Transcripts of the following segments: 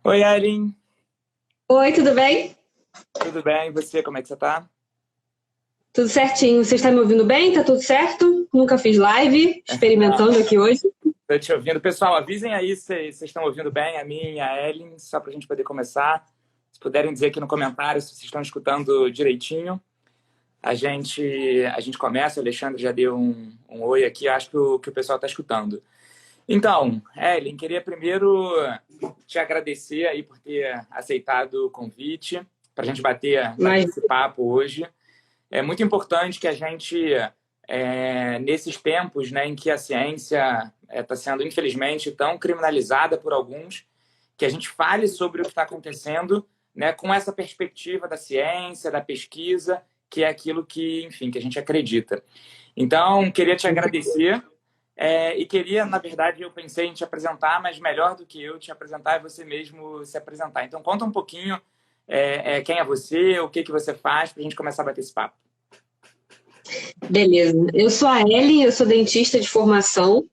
Oi, Ellen. Oi, tudo bem? Tudo bem? E você, como é que você tá? Tudo certinho. Você está me ouvindo bem? Tá tudo certo? Nunca fiz live, experimentando aqui hoje. Tô te ouvindo. Pessoal, avisem aí se vocês estão ouvindo bem, a mim e a Ellen, só para a gente poder começar. Se puderem dizer aqui no comentário se vocês estão escutando direitinho, a gente começa. O Alexandre já deu um oi aqui, acho que o pessoal está escutando. Então, Ellen, queria primeiro te agradecer aí por ter aceitado o convite para a gente bater Mas, esse papo hoje. É muito importante que a gente, nesses tempos, né, em que a ciência está sendo, infelizmente, tão criminalizada por alguns, que a gente fale sobre o que está acontecendo, né, com essa perspectiva da ciência, da pesquisa, que é aquilo que, enfim, que a gente acredita. Então, queria te agradecer. E queria, na verdade, eu pensei em te apresentar, mas melhor do que eu te apresentar é você mesmo se apresentar. Então, conta um pouquinho quem é você, o que você faz, para a gente começar a bater esse papo. beleza. Eu sou a Ellen, eu sou dentista de formação.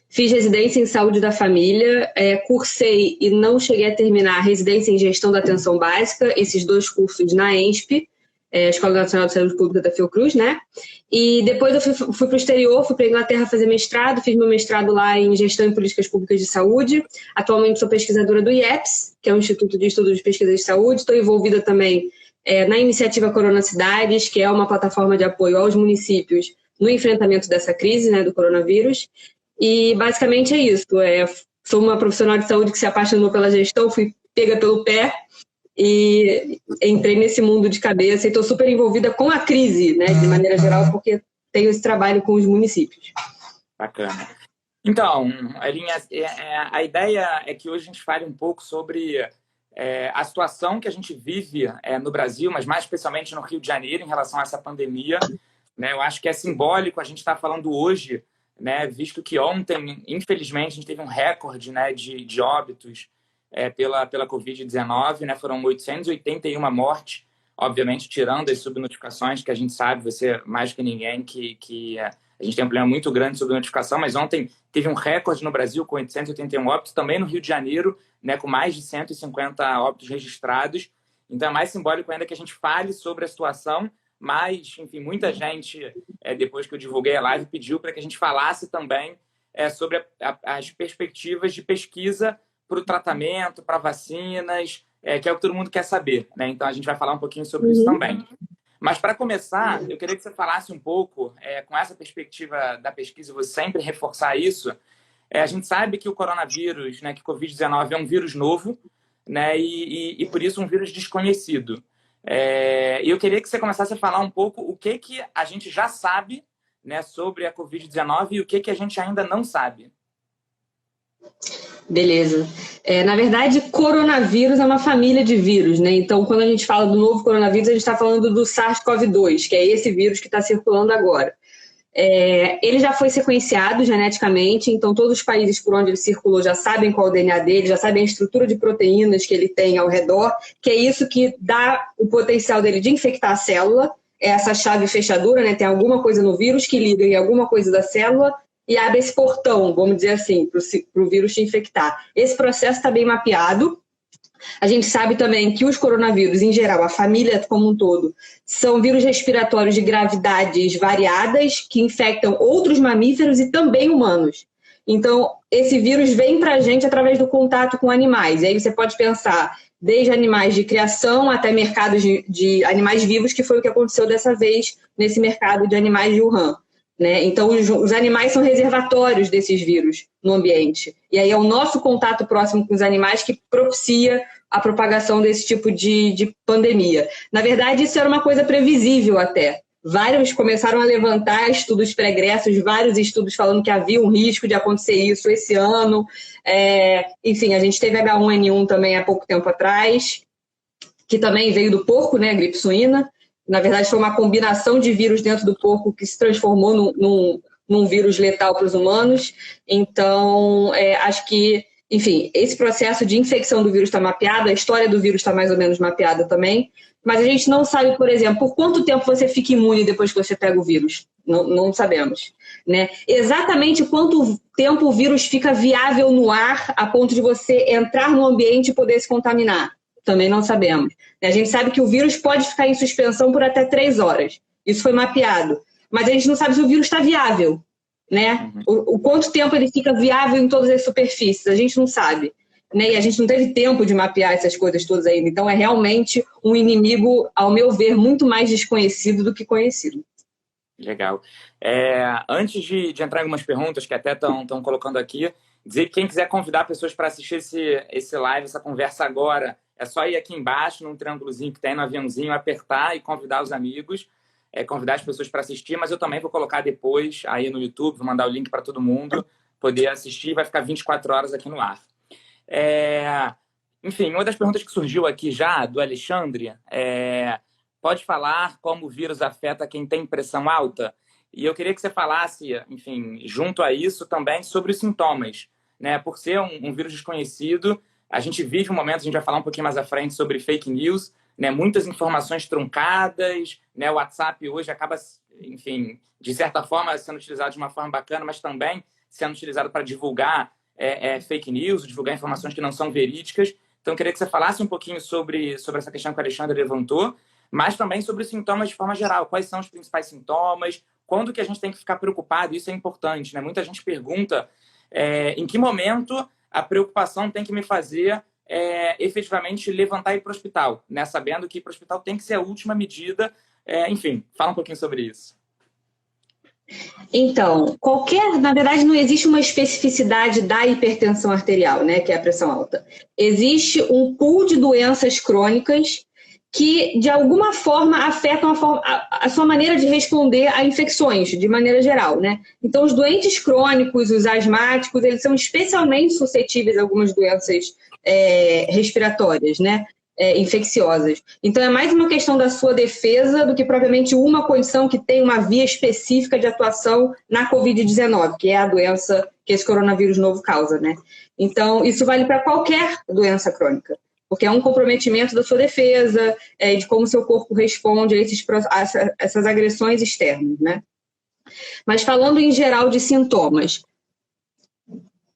Fiz residência em saúde da família, cursei e não cheguei a terminar a residência em gestão da atenção básica, esses dois cursos na ENSP, Escola Nacional de Saúde Pública da Fiocruz, né? E depois eu fui para o exterior, fui para a Inglaterra fazer mestrado, fiz meu mestrado lá em gestão e políticas públicas de saúde. Atualmente sou pesquisadora do IEPS, que é o Instituto de Estudos de Pesquisa de Saúde. Estou envolvida também na iniciativa Corona Cidades, que é uma plataforma de apoio aos municípios no enfrentamento dessa crise, né, do coronavírus. E basicamente é isso. Sou uma profissional de saúde que se apaixonou pela gestão, fui pega pelo pé e entrei nesse mundo de cabeça e estou super envolvida com a crise, né, de maneira geral, porque tenho esse trabalho com os municípios. Bacana. Então, Elinha, a ideia é que hoje a gente fale um pouco sobre a situação que a gente vive no Brasil, mas mais especialmente no Rio de Janeiro, em relação a essa pandemia. Né? Eu acho que é simbólico a gente estar falando hoje, né, visto que ontem, infelizmente, a gente teve um recorde, né, de óbitos pela Covid-19, né? Foram 881 mortes, obviamente tirando as subnotificações, que a gente sabe, você mais que ninguém, que a gente tem um problema muito grande de subnotificação, mas ontem teve um recorde no Brasil com 881 óbitos, também no Rio de Janeiro, né, com mais de 150 óbitos registrados. Então é mais simbólico ainda que a gente fale sobre a situação, mas, enfim, muita gente, depois que eu divulguei a live, pediu para que a gente falasse também sobre as perspectivas de pesquisa para o tratamento, para vacinas, que é o que todo mundo quer saber, né? Então a gente vai falar um pouquinho sobre isso também. Mas para começar, eu queria que você falasse um pouco, com essa perspectiva da pesquisa, você sempre reforçar isso. A gente sabe que o coronavírus, né, que o Covid-19 é um vírus novo, né, e por isso um vírus desconhecido. E eu queria que você começasse a falar um pouco o que a gente já sabe, né, sobre a Covid-19 e o que a gente ainda não sabe. Beleza. Na verdade, coronavírus é uma família de vírus, né? Então, quando a gente fala do novo coronavírus, a gente está falando do SARS-CoV-2, que é esse vírus que está circulando agora. Ele já foi sequenciado geneticamente, então todos os países por onde ele circulou já sabem qual é o DNA dele, já sabem a estrutura de proteínas que ele tem ao redor, que é isso que dá o potencial dele de infectar a célula, é essa chave fechadura, né? Tem alguma coisa no vírus que liga em alguma coisa da célula e abre esse portão, vamos dizer assim, para o vírus te infectar. Esse processo está bem mapeado. A gente sabe também que os coronavírus, em geral, a família como um todo, são vírus respiratórios de gravidades variadas que infectam outros mamíferos e também humanos. Então, esse vírus vem para a gente através do contato com animais. E aí você pode pensar desde animais de criação até mercados de animais vivos, que foi o que aconteceu dessa vez nesse mercado de animais de Wuhan. Né? Então, os animais são reservatórios desses vírus no ambiente. E aí é o nosso contato próximo com os animais que propicia a propagação desse tipo de pandemia. Na verdade, isso era uma coisa previsível até. Vários começaram a levantar estudos pregressos, vários estudos falando que havia um risco de acontecer isso esse ano. Enfim, a gente teve H1N1 também há pouco tempo atrás, que também veio do porco, né, gripe suína. Na verdade, foi uma combinação de vírus dentro do porco que se transformou num vírus letal para os humanos. Então, acho que, enfim, esse processo de infecção do vírus está mapeado, a história do vírus está mais ou menos mapeada também, mas a gente não sabe, por exemplo, por quanto tempo você fica imune depois que você pega o vírus. Não sabemos. né? Exatamente quanto tempo o vírus fica viável no ar a ponto de você entrar no ambiente e poder se contaminar. Também não sabemos. A gente sabe que o vírus pode ficar em suspensão por até 3 horas. Isso foi mapeado. Mas a gente não sabe se o vírus está viável, né? O quanto tempo ele fica viável em todas as superfícies. A gente não sabe. Né? E a gente não teve tempo de mapear essas coisas todas ainda. Então é realmente um inimigo, ao meu ver, muito mais desconhecido do que conhecido. Legal. Antes de entrar em algumas perguntas que até estão colocando aqui, dizer que quem quiser convidar pessoas para assistir esse live, essa conversa agora, é só ir aqui embaixo, num triângulozinho que tem no aviãozinho, apertar e convidar os amigos, convidar as pessoas para assistir, mas eu também vou colocar depois aí no YouTube, vou mandar o link para todo mundo poder assistir, vai ficar 24 horas aqui no ar. Enfim, uma das perguntas que surgiu aqui já, do Alexandre, pode falar como o vírus afeta quem tem pressão alta? E eu queria que você falasse, enfim, junto a isso também sobre os sintomas, né? Por ser um vírus desconhecido, a gente vive um momento, a gente vai falar um pouquinho mais à frente sobre fake news, né? Muitas informações truncadas, né? O WhatsApp hoje acaba, enfim, de certa forma sendo utilizado de uma forma bacana, mas também sendo utilizado para divulgar fake news, divulgar informações que não são verídicas. Então, eu queria que você falasse um pouquinho sobre essa questão que o Alexandre levantou, mas também sobre os sintomas de forma geral. Quais são os principais sintomas? Quando que a gente tem que ficar preocupado? Isso é importante, né? Muita gente pergunta em que momento a preocupação tem que me fazer efetivamente levantar e ir para o hospital, né? Sabendo que ir para o hospital tem que ser a última medida. Enfim, fala um pouquinho sobre isso. Então, na verdade, não existe uma especificidade da hipertensão arterial, né, que é a pressão alta. Existe um pool de doenças crônicas que, de alguma forma, afetam a sua maneira de responder a infecções, de maneira geral, né? Então, os doentes crônicos, os asmáticos, eles são especialmente suscetíveis a algumas doenças respiratórias, né? Infecciosas. Então, é mais uma questão da sua defesa do que propriamente uma condição que tem uma via específica de atuação na Covid-19, que é a doença que esse coronavírus novo causa, né? Então, isso vale para qualquer doença crônica, porque é um comprometimento da sua defesa, de como seu corpo responde a essas agressões externas, né? Mas falando em geral de sintomas,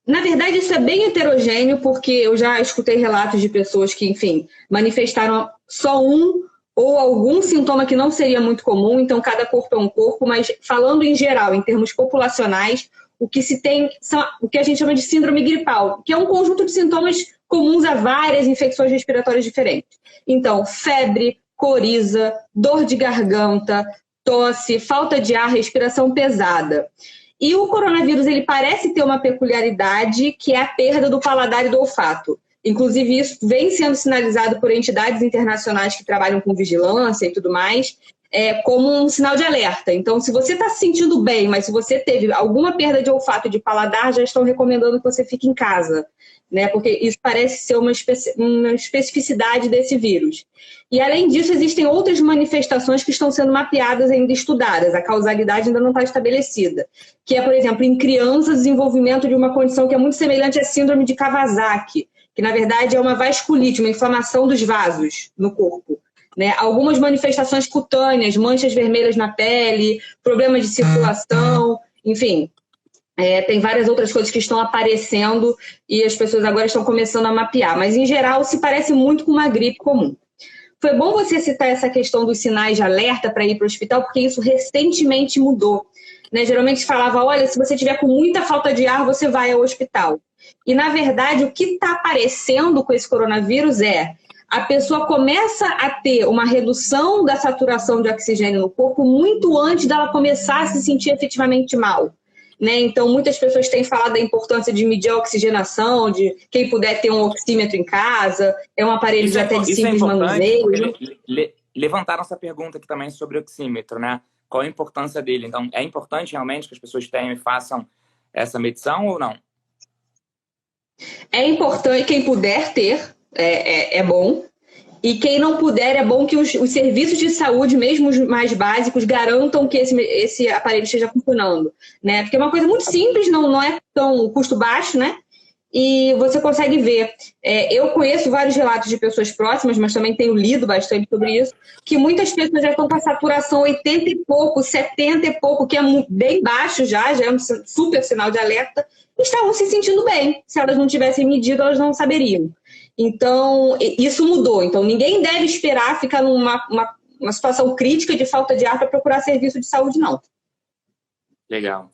na verdade, isso é bem heterogêneo, porque eu já escutei relatos de pessoas que, enfim, manifestaram só um ou algum sintoma que não seria muito comum, então cada corpo é um corpo, mas falando em geral, em termos populacionais, o que se tem são o que a gente chama de síndrome gripal, que é um conjunto de sintomas comuns a várias infecções respiratórias diferentes. Então, febre, coriza, dor de garganta, tosse, falta de ar, respiração pesada. E o coronavírus, ele parece ter uma peculiaridade, que é a perda do paladar e do olfato. Inclusive, isso vem sendo sinalizado por entidades internacionais que trabalham com vigilância e tudo mais, como um sinal de alerta. Então, se você está se sentindo bem, mas se você teve alguma perda de olfato e de paladar, já estão recomendando que você fique em casa, né? Porque isso parece ser uma especificidade desse vírus. E, além disso, existem outras manifestações que estão sendo mapeadas, ainda estudadas. A causalidade ainda não está estabelecida. Que é, por exemplo, em crianças, desenvolvimento de uma condição que é muito semelhante à síndrome de Kawasaki, que, na verdade, é uma vasculite, uma inflamação dos vasos no corpo. Né? Algumas manifestações cutâneas, manchas vermelhas na pele, problemas de circulação, enfim. Tem várias outras coisas que estão aparecendo e as pessoas agora estão começando a mapear. Mas, em geral, se parece muito com uma gripe comum. Foi bom você citar essa questão dos sinais de alerta para ir para o hospital, porque isso recentemente mudou. Né? Geralmente se falava, olha, se você tiver com muita falta de ar, você vai ao hospital. E, na verdade, o que está aparecendo com esse coronavírus a pessoa começa a ter uma redução da saturação de oxigênio no corpo muito antes dela começar a se sentir efetivamente mal. Né? Então, muitas pessoas têm falado da importância de medir a oxigenação, de quem puder ter um oxímetro em casa, é um aparelho até de simples manuseio. Levantaram essa pergunta aqui também sobre o oxímetro, né? Qual a importância dele? Então, é importante realmente que as pessoas tenham e façam essa medição ou não? É importante, quem puder ter, é bom. E quem não puder, é bom que os serviços de saúde, mesmo os mais básicos, garantam que esse aparelho esteja funcionando. Né? Porque é uma coisa muito simples, não é tão custo baixo, né? e você consegue ver. Eu conheço vários relatos de pessoas próximas, mas também tenho lido bastante sobre isso, que muitas pessoas já estão com a saturação 80 e pouco, 70 e pouco, que é bem baixo já é um super sinal de alerta, e estavam se sentindo bem. Se elas não tivessem medido, elas não saberiam. Então, isso mudou. Então, ninguém deve esperar ficar numa situação crítica de falta de ar para procurar serviço de saúde, não. Legal.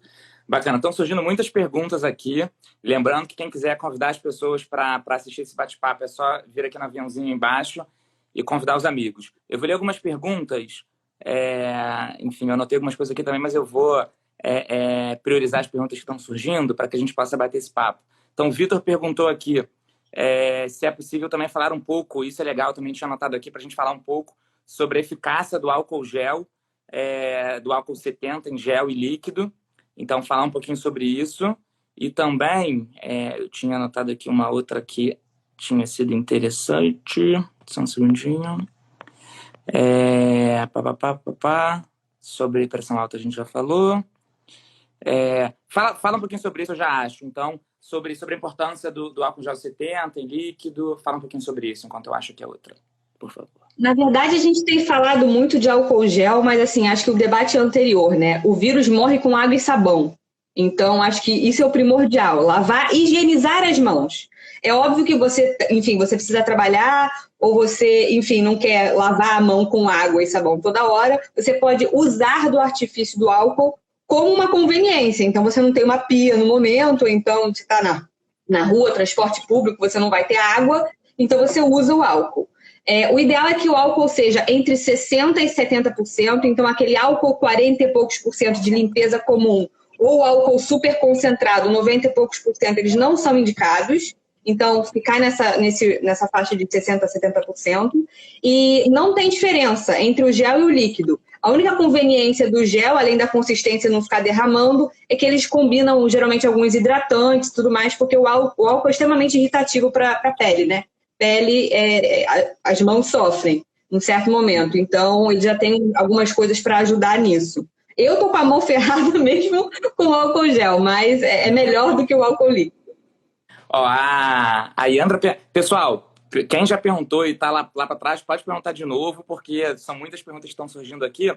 Bacana. Estão surgindo muitas perguntas aqui. Lembrando que quem quiser convidar as pessoas para assistir esse bate-papo é só vir aqui no aviãozinho embaixo e convidar os amigos. Eu vou ler algumas perguntas. Enfim, eu anotei algumas coisas aqui também, mas eu vou priorizar as perguntas que estão surgindo para que a gente possa bater esse papo. Então, o Vitor perguntou aqui se é possível também falar um pouco, isso é legal, também tinha anotado aqui para a gente falar um pouco sobre a eficácia do álcool gel, do álcool 70 em gel e líquido. Então, falar um pouquinho sobre isso. E também, eu tinha anotado aqui uma outra que tinha sido interessante. Só um segundinho. Sobre pressão alta a gente já falou. Fala um pouquinho sobre isso, eu já acho. Então, sobre a importância do álcool gel 70 em líquido. Fala um pouquinho sobre isso, enquanto eu acho que é outra. Por favor. Na verdade, a gente tem falado muito de álcool gel, mas assim, acho que o debate é anterior, né? O vírus morre com água e sabão. Então, acho que isso é o primordial. Lavar, higienizar as mãos. É óbvio que você precisa trabalhar ou você, enfim, não quer lavar a mão com água e sabão toda hora. Você pode usar do artifício do álcool como uma conveniência. Então, você não tem uma pia no momento, então você está na rua, transporte público, você não vai ter água, então você usa o álcool. O ideal é que o álcool seja entre 60% e 70%, então aquele álcool 40 e poucos por cento de limpeza comum ou álcool super concentrado, 90 e poucos por cento, eles não são indicados. Então, ficar nessa faixa de 60% a 70%. E não tem diferença entre o gel e o líquido. A única conveniência do gel, além da consistência não ficar derramando, é que eles combinam geralmente alguns hidratantes e tudo mais, porque o álcool é extremamente irritativo para a pele, né? Pele, as mãos sofrem em um certo momento. Então, ele já tem algumas coisas para ajudar nisso. Eu tô com a mão ferrada mesmo com o álcool gel, mas é melhor do que o álcool líquido. A Yandra... Pessoal, quem já perguntou e está lá para trás, pode perguntar de novo, porque são muitas perguntas que estão surgindo aqui.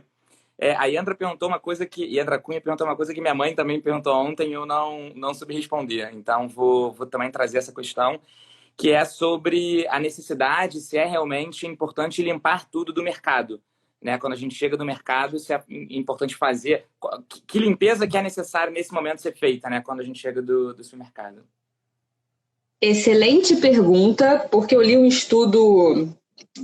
A Yandra perguntou uma coisa Yandra Cunha perguntou uma coisa que minha mãe também perguntou ontem e eu não soube responder. Então, vou também trazer essa questão, que é sobre a necessidade, se é realmente importante limpar tudo do mercado. Né? Quando a gente chega do mercado, se é importante fazer... Que limpeza que é necessário nesse momento ser feita, né? Quando a gente chega do supermercado? Excelente pergunta, porque eu li um estudo...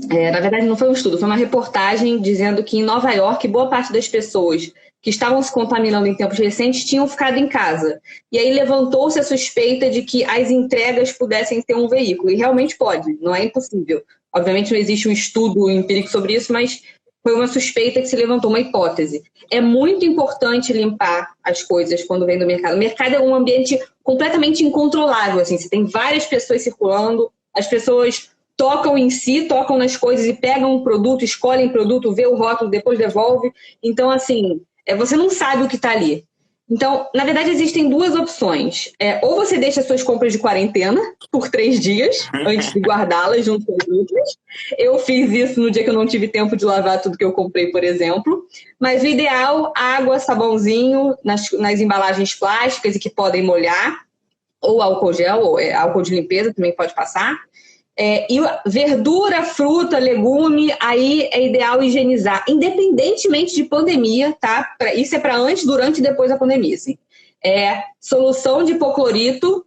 na verdade, não foi um estudo, foi uma reportagem dizendo que em Nova York, boa parte das pessoas que estavam se contaminando em tempos recentes tinham ficado em casa. E aí levantou-se a suspeita de que as entregas pudessem ter um veículo. E realmente pode, não é impossível. Obviamente não existe um estudo empírico sobre isso, mas foi uma suspeita que se levantou, uma hipótese. É muito importante limpar as coisas quando vem do mercado. O mercado é um ambiente completamente incontrolável. Assim, você tem várias pessoas circulando, as pessoas tocam em si, tocam nas coisas e pegam um produto, escolhem produto, vê o rótulo, depois devolve. Então, assim, você não sabe o que está ali. Então, na verdade, existem duas opções. Ou você deixa suas compras de quarentena por 3 dias, antes de guardá-las junto com as outras. Eu fiz isso no dia que eu não tive tempo de lavar tudo que eu comprei, por exemplo. Mas o ideal, água, sabãozinho nas embalagens plásticas e que podem molhar, ou álcool gel, ou álcool de limpeza também pode passar. E verdura, fruta, legume, aí é ideal higienizar, independentemente de pandemia, tá? Isso é para antes, durante e depois da pandemia. Assim. Solução de hipoclorito,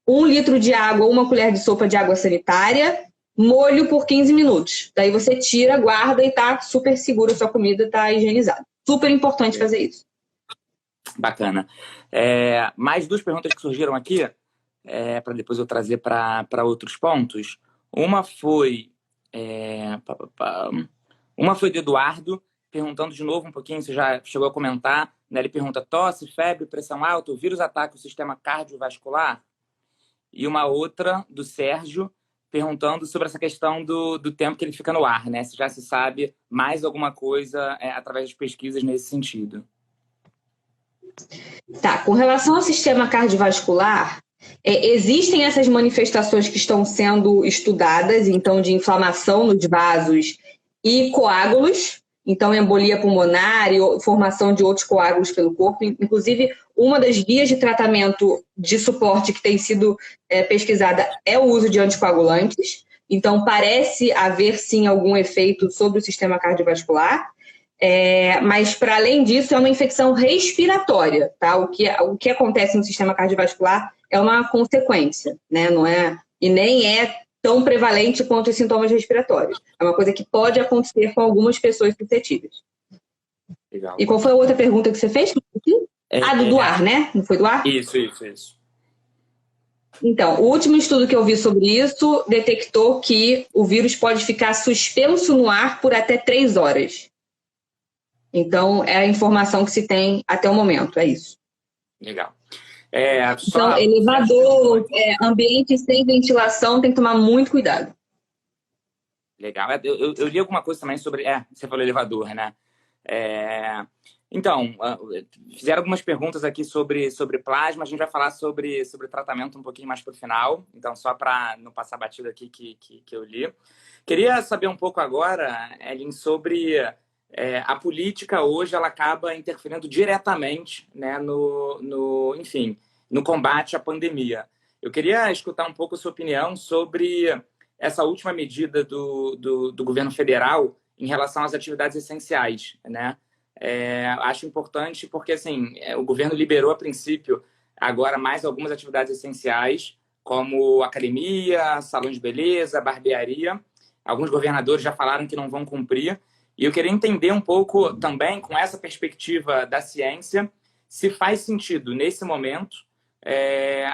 1 litro de água, 1 colher de sopa de água sanitária, molho por 15 minutos. Daí você tira, guarda e tá super seguro, a sua comida tá higienizada. Super importante fazer isso. Bacana. Mais 2 perguntas que surgiram aqui, para depois eu trazer para outros pontos. Uma foi do Eduardo, perguntando de novo um pouquinho, você já chegou a comentar, né? Ele pergunta: tosse, febre, pressão alta, o vírus ataca o sistema cardiovascular? E uma outra do Sérgio, perguntando sobre essa questão do tempo que ele fica no ar, né? Se já se sabe mais alguma coisa através de pesquisas nesse sentido. Tá, com relação ao sistema cardiovascular, Existem essas manifestações que estão sendo estudadas, então, de inflamação nos vasos e coágulos, então embolia pulmonar e formação de outros coágulos pelo corpo. Inclusive, uma das guias de tratamento de suporte que tem sido pesquisada é o uso de anticoagulantes. Então, parece haver, sim, algum efeito sobre o sistema cardiovascular. Mas, para além disso, é uma infecção respiratória, tá? O que acontece no sistema cardiovascular é uma consequência, né? Não é, e nem é tão prevalente quanto os sintomas respiratórios. É uma coisa que pode acontecer com algumas pessoas suscetíveis. Legal. E qual foi a outra pergunta que você fez? Do ar, né? Não foi do ar? Isso. Então, o último estudo que eu vi sobre isso detectou que o vírus pode ficar suspenso no ar por até 3 horas. Então, é a informação que se tem até o momento, é isso. Legal. Então, elevador, ambiente sem ventilação, tem que tomar muito cuidado. Legal. Eu li alguma coisa também sobre... você falou elevador, né? Então, fizeram algumas perguntas aqui sobre plasma. A gente vai falar sobre tratamento um pouquinho mais para o final. Então, só para não passar batido aqui que eu li. Queria saber um pouco agora, Ellen, sobre... a política hoje ela acaba interferindo diretamente, né, enfim, no combate à pandemia. Eu queria escutar um pouco a sua opinião sobre essa última medida do governo federal em relação às atividades essenciais, né? Acho importante porque assim, o governo liberou a princípio agora mais algumas atividades essenciais, como academia, salão de beleza, barbearia. Alguns governadores já falaram que não vão cumprir. E eu queria entender um pouco também, com essa perspectiva da ciência, se faz sentido, nesse momento,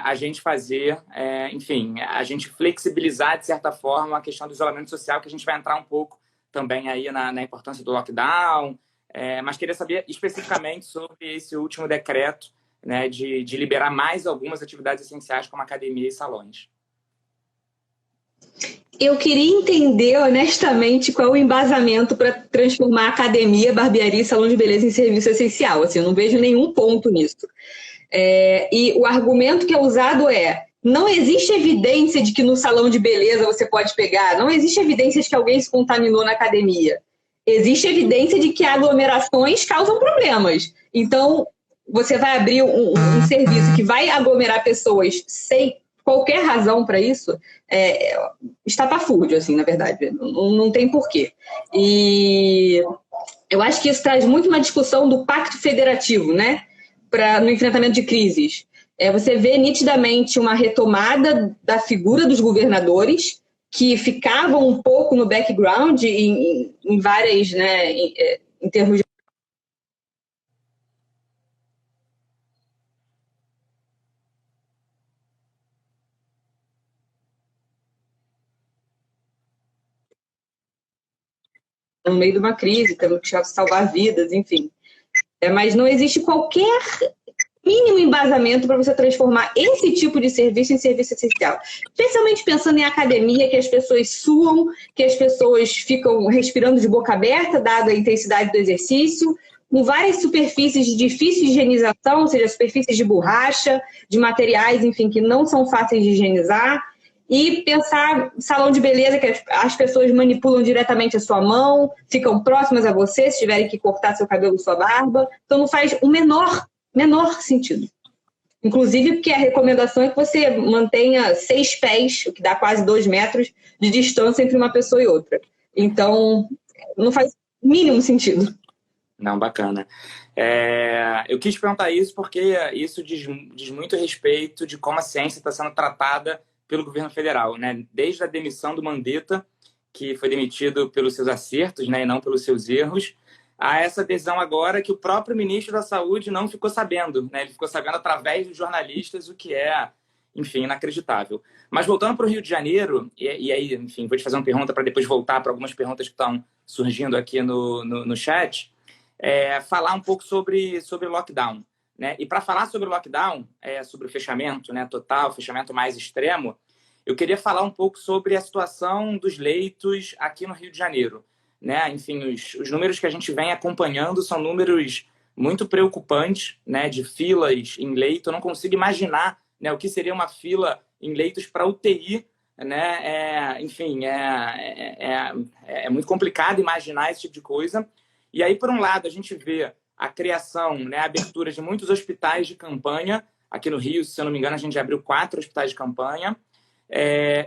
a gente fazer, enfim, a gente flexibilizar, de certa forma, a questão do isolamento social, que a gente vai entrar um pouco também aí na importância do lockdown. Mas queria saber especificamente sobre esse último decreto, né, de liberar mais algumas atividades essenciais, como academia e salões. Eu queria entender, honestamente, qual é o embasamento para transformar academia, barbearia e salão de beleza em serviço essencial. Assim, eu não vejo nenhum ponto nisso. E o argumento que é usado não existe evidência de que no salão de beleza você pode pegar, não existe evidência de que alguém se contaminou na academia. Existe evidência de que aglomerações causam problemas. Então, você vai abrir um serviço que vai aglomerar pessoas sem qualquer razão para isso, estapafúrdio, assim, na verdade. Não tem porquê. E eu acho que isso traz muito uma discussão do pacto federativo, né? No enfrentamento de crises. Você vê nitidamente uma retomada da figura dos governadores, que ficavam um pouco no background em várias, né, em termos de no meio de uma crise, temos que salvar vidas, enfim. Mas não existe qualquer mínimo embasamento para você transformar esse tipo de serviço em serviço essencial. Especialmente pensando em academia, que as pessoas suam, que as pessoas ficam respirando de boca aberta, dada a intensidade do exercício, com várias superfícies de difícil higienização, ou seja, superfícies de borracha, de materiais, enfim, que não são fáceis de higienizar. E pensar salão de beleza, que as pessoas manipulam diretamente a sua mão, ficam próximas a você, se tiverem que cortar seu cabelo, sua barba. Então não faz o menor sentido. Inclusive porque a recomendação é que você mantenha 6 pés, o que dá quase 2 metros, de distância entre uma pessoa e outra. Então, não faz o mínimo sentido. Não, bacana. Eu quis perguntar isso porque isso diz muito a respeito de como a ciência está sendo tratada pelo governo federal, né? Desde a demissão do Mandetta, que foi demitido pelos seus acertos, né, e não pelos seus erros, a essa adesão agora que o próprio ministro da Saúde não ficou sabendo, né? Ele ficou sabendo através dos jornalistas, o que é, enfim, inacreditável. Mas voltando para o Rio de Janeiro, e aí, enfim, vou te fazer uma pergunta para depois voltar para algumas perguntas que estão surgindo aqui no chat, falar um pouco sobre lockdown, né? E para falar sobre o lockdown, sobre o fechamento, né, total, fechamento mais extremo, eu queria falar um pouco sobre a situação dos leitos aqui no Rio de Janeiro, né? Enfim, os números que a gente vem acompanhando são números muito preocupantes, né, de filas em leito. Eu não consigo imaginar né, o que seria uma fila em leitos para UTI, né? Enfim, é muito complicado imaginar esse tipo de coisa. E aí, por um lado, a gente vê a criação, né, a abertura de muitos hospitais de campanha. Aqui no Rio, se eu não me engano, a gente abriu 4 hospitais de campanha.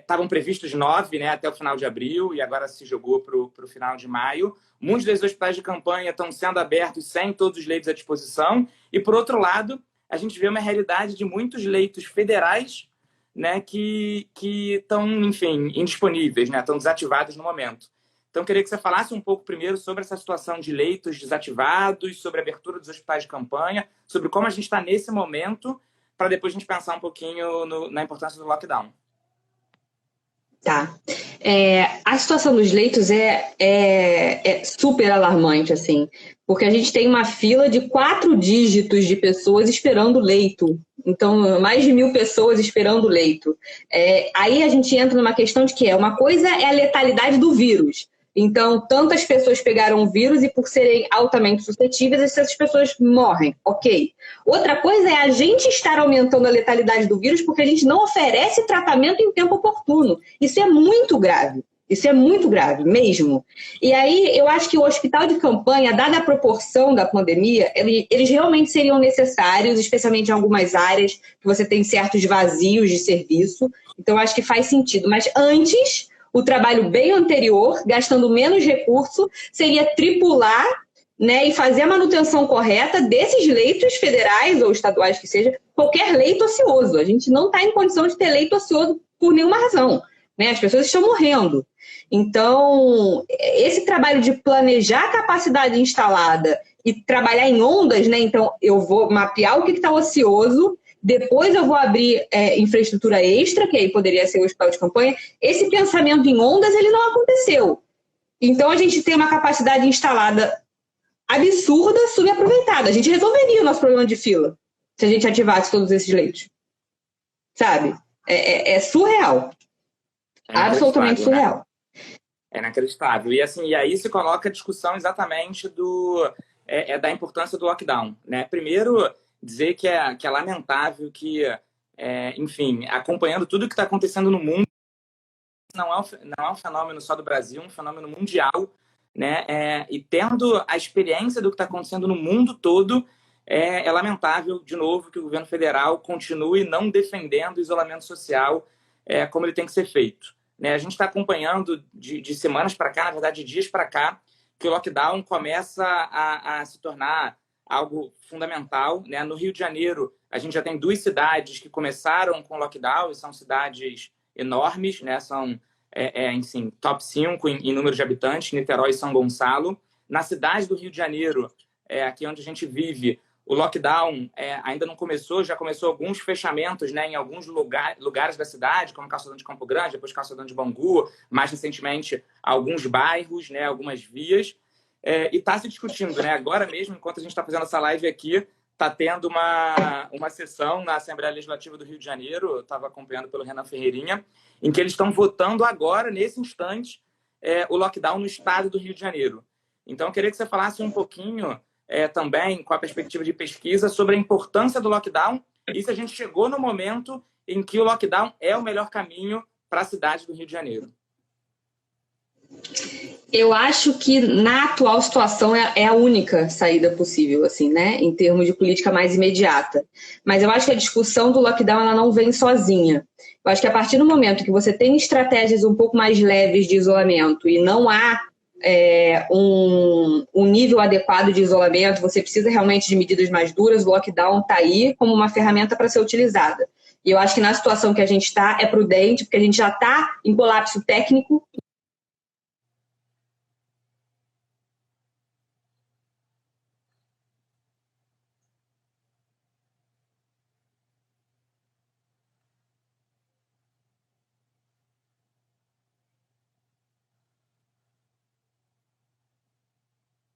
Estavam previstos 9, né, até o final de abril, e agora se jogou para o final de maio. Muitos desses hospitais de campanha estão sendo abertos sem todos os leitos à disposição. E, por outro lado, a gente vê uma realidade de muitos leitos federais, né, que estão, enfim, indisponíveis, né, estão desativados no momento. Então, queria que você falasse um pouco primeiro sobre essa situação de leitos desativados, sobre a abertura dos hospitais de campanha, sobre como a gente está nesse momento, para depois a gente pensar um pouquinho na importância do lockdown. Tá. A situação dos leitos é super alarmante, assim, porque a gente tem uma fila de 4 dígitos de pessoas esperando leito. Então, mais de 1.000 pessoas esperando leito. Aí a gente entra numa questão de que uma coisa é a letalidade do vírus. Então, tantas pessoas pegaram o vírus e por serem altamente suscetíveis, essas pessoas morrem, ok. Outra coisa é a gente estar aumentando a letalidade do vírus porque a gente não oferece tratamento em tempo oportuno. Isso é muito grave. Isso é muito grave, mesmo. E aí, eu acho que o hospital de campanha, dada a proporção da pandemia, eles realmente seriam necessários, especialmente em algumas áreas que você tem certos vazios de serviço. Então, eu acho que faz sentido. Mas antes, o trabalho bem anterior, gastando menos recurso, seria tripular, né, e fazer a manutenção correta desses leitos federais ou estaduais que seja, qualquer leito ocioso. A gente não está em condição de ter leito ocioso por nenhuma razão, né? As pessoas estão morrendo. Então, esse trabalho de planejar a capacidade instalada e trabalhar em ondas, né? Então, eu vou mapear o que está ocioso, depois eu vou abrir infraestrutura extra, que aí poderia ser o hospital de campanha. Esse pensamento em ondas, ele não aconteceu. Então, a gente tem uma capacidade instalada absurda, subaproveitada. A gente resolveria o nosso problema de fila se a gente ativasse todos esses leitos. Sabe? É surreal. Absolutamente surreal. Né? É inacreditável. E, assim, e aí se coloca a discussão exatamente da importância do lockdown, né? Primeiro, dizer que é lamentável que, enfim, acompanhando tudo que está acontecendo no mundo, não é um fenômeno só do Brasil, é um fenômeno mundial, né? E tendo a experiência do que está acontecendo no mundo todo, é lamentável, de novo, que o governo federal continue não defendendo o isolamento social como ele tem que ser feito. Né? A gente está acompanhando de semanas para cá, na verdade, de dias para cá, que o lockdown começa a se tornar algo fundamental, né? No Rio de Janeiro, a gente já tem 2 cidades que começaram com lockdown e são cidades enormes, né? São, enfim, top 5 em número de habitantes, Niterói e São Gonçalo. Na cidade do Rio de Janeiro, aqui onde a gente vive, o lockdown ainda não começou, já começou alguns fechamentos, né, em alguns lugares da cidade, como Calçadão de Campo Grande, depois Calçadão de Bangu, mais recentemente alguns bairros, né, algumas vias. E está se discutindo, né? Agora mesmo, enquanto a gente está fazendo essa live aqui, está tendo uma sessão na Assembleia Legislativa do Rio de Janeiro, eu estava acompanhando pelo Renan Ferreirinha, em que eles estão votando agora, nesse instante, o lockdown no estado do Rio de Janeiro. Então, eu queria que você falasse um pouquinho também, com a perspectiva de pesquisa, sobre a importância do lockdown e se a gente chegou no momento em que o lockdown é o melhor caminho para a cidade do Rio de Janeiro. Eu acho que na atual situação é a única saída possível, assim, né, em termos de política mais imediata. Mas eu acho que a discussão do lockdown ela não vem sozinha. Eu acho que a partir do momento que você tem estratégias um pouco mais leves de isolamento e não há um nível adequado de isolamento, você precisa realmente de medidas mais duras, o lockdown está aí como uma ferramenta para ser utilizada. E eu acho que na situação que a gente está é prudente, porque a gente já está em colapso técnico.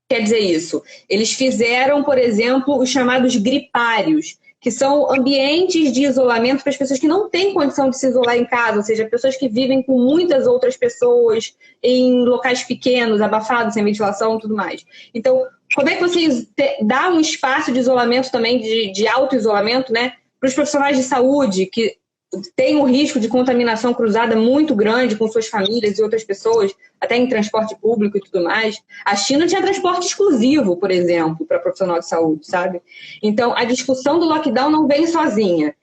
Quer dizer isso? Eles fizeram, por exemplo, os chamados gripários, que são ambientes de isolamento para as pessoas que não têm condição de se isolar em casa, ou seja, pessoas que vivem com muitas outras pessoas em locais pequenos, abafados, sem ventilação e tudo mais. Então, como é que você dá um espaço de isolamento também, de auto-isolamento, né, para os profissionais de saúde que têm um risco de contaminação cruzada muito grande com suas famílias e outras pessoas, até em transporte público e tudo mais. A China tinha transporte exclusivo, por exemplo, para profissional de saúde, sabe? Então, a discussão do lockdown não vem sozinha.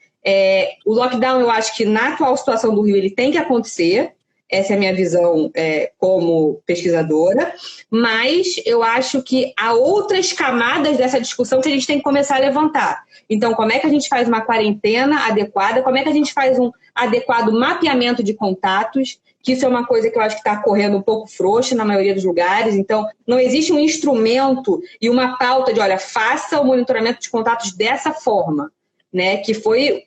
O lockdown, eu acho que na atual situação do Rio, ele tem que acontecer. Essa é a minha visão como pesquisadora, mas eu acho que há outras camadas dessa discussão que a gente tem que começar a levantar. Então, como é que a gente faz uma quarentena adequada? Como é que a gente faz um adequado mapeamento de contatos? Que isso é uma coisa que eu acho que está correndo um pouco frouxa na maioria dos lugares. Então, não existe um instrumento e uma pauta de, olha, faça o monitoramento de contatos dessa forma, né? Que foi